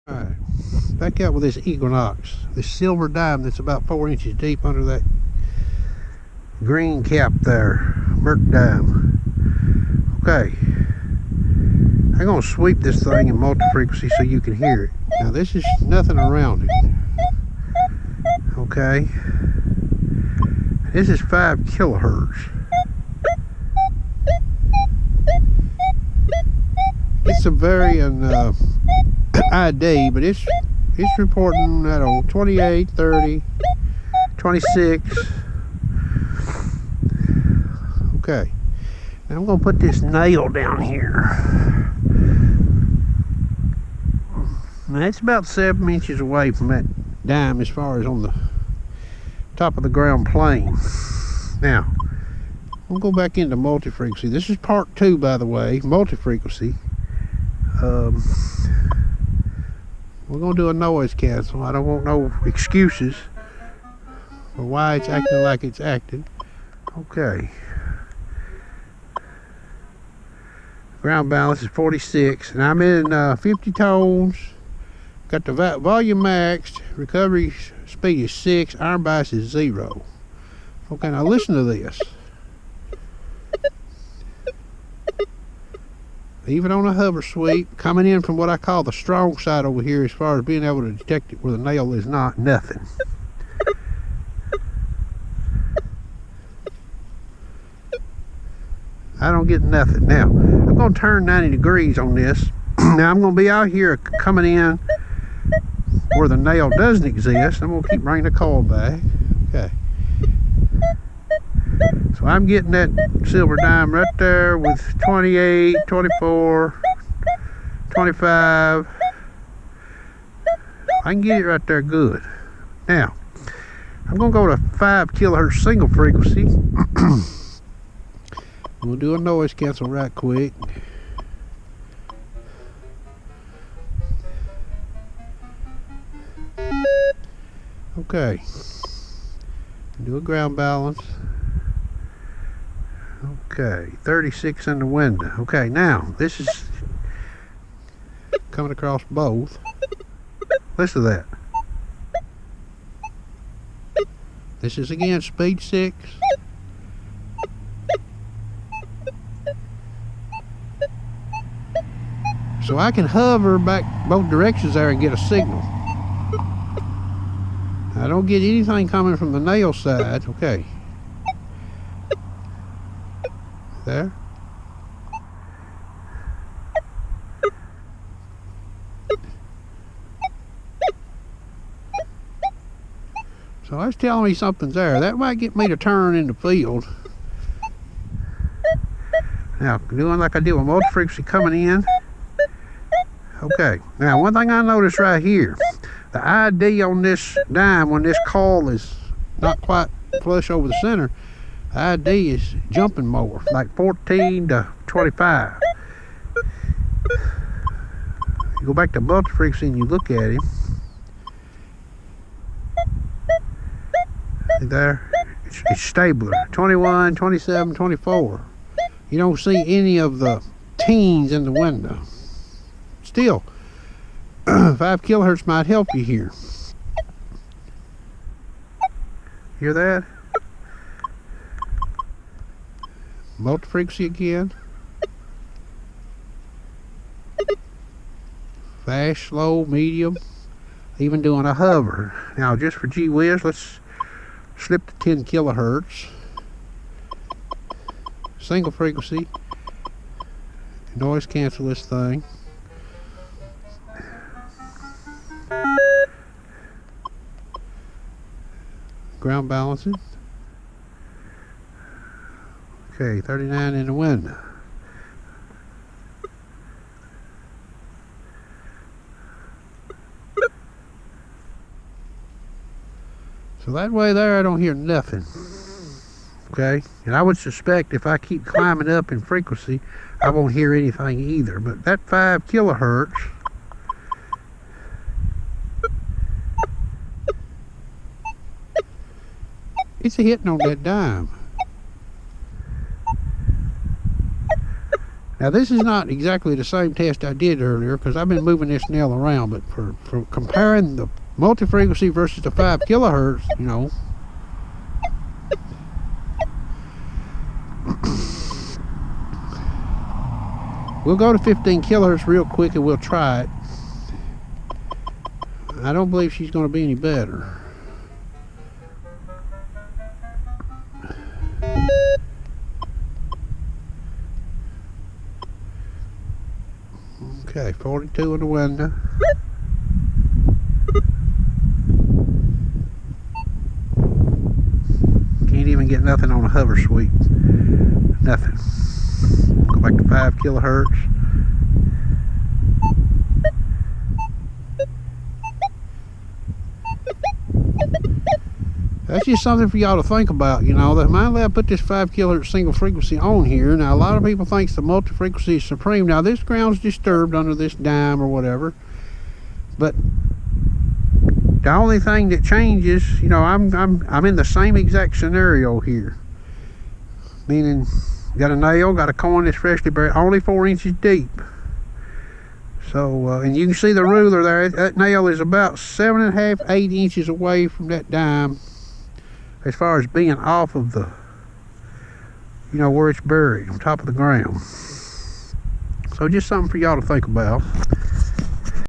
Alright, back out with this Equinox, this silver dime that's about 4 inches deep under that green cap there, Merc dime. Okay, I'm going to sweep this thing in multi-frequency so you can hear it. Now this is nothing around it. Okay, this is 5 kilohertz. It's a varying ID, but it's reporting, I don't know, 28, 30, 26. Okay, now I'm going to put this nail down here. Now it's about 7 inches away from that dime as far as on the top of the ground plane. Now, we'll go back into multi-frequency. This is part 2, by the way, multi-frequency. We're going to do a noise cancel. I don't want no excuses for why it's acting like it's acting. Okay. Ground balance is 46, and I'm in 50 tones. Got the volume maxed. Recovery speed is 6. Iron bias is 0. Okay, now listen to this. Even on a hover sweep, coming in from what I call the strong side over here as far as being able to detect it where the nail is not, nothing. I don't get nothing. Now, I'm going to turn 90 degrees on this. Now, I'm going to be out here coming in where the nail doesn't exist. I'm going to keep bringing the coil back. Okay. So I'm getting that silver dime right there with 28, 24, 25. I can get it right there good. Now, I'm going to go to 5 kilohertz single frequency. We'll do a noise cancel right quick. Okay. Do a ground balance. Okay, 36 in the window. Okay, now this is coming across both. Listen to that. This is again speed 6. So I can hover back both directions there and get a signal. I don't get anything coming from the nail side. Okay. There. So that's telling me something's there. That might get me to turn in the field. Now, doing like I did with multi-frequency coming in. Okay, now one thing I noticed right here, the ID on this dime when this coil is not quite flush over the center, the ID is jumping more, like 14 to 25. You go back to multi-frequency and you look at him. There, it's stabler, 21, 27, 24. You don't see any of the teens in the window. Still, 5 kilohertz might help you here. Hear that? Multi-frequency again. Fast, slow, medium. Even doing a hover. Now, just for gee whiz, let's slip to 10 kilohertz. Single frequency. Noise cancel this thing. Ground balancing. Okay, 39 in the window. So that way there I don't hear nothing. Okay, and I would suspect if I keep climbing up in frequency I won't hear anything either. But that 5 kilohertz, it's a hitting on that dime. Now this is not exactly the same test I did earlier because I've been moving this nail around, but for comparing the multi-frequency versus the 5 kilohertz, you know, we'll go to 15 kilohertz real quick and we'll try it. I don't believe she's going to be any better. Okay, 42 in the window. Can't even get nothing on a hover sweep. Nothing. Go back to 5 kilohertz. That's just something for y'all to think about, you know. That might let I put this 5 kilohertz single frequency on here. Now a lot of people think the multi-frequency is supreme. Now this ground's disturbed under this dime or whatever, but the only thing that changes, you know, I'm in the same exact scenario here. Meaning, got a nail, got a coin that's freshly buried, only 4 inches deep. So, and you can see the ruler there. That nail is about 7.5, 8 inches away from that dime, as far as being off of the, you know, where it's buried on top of the ground. So just something for y'all to think about.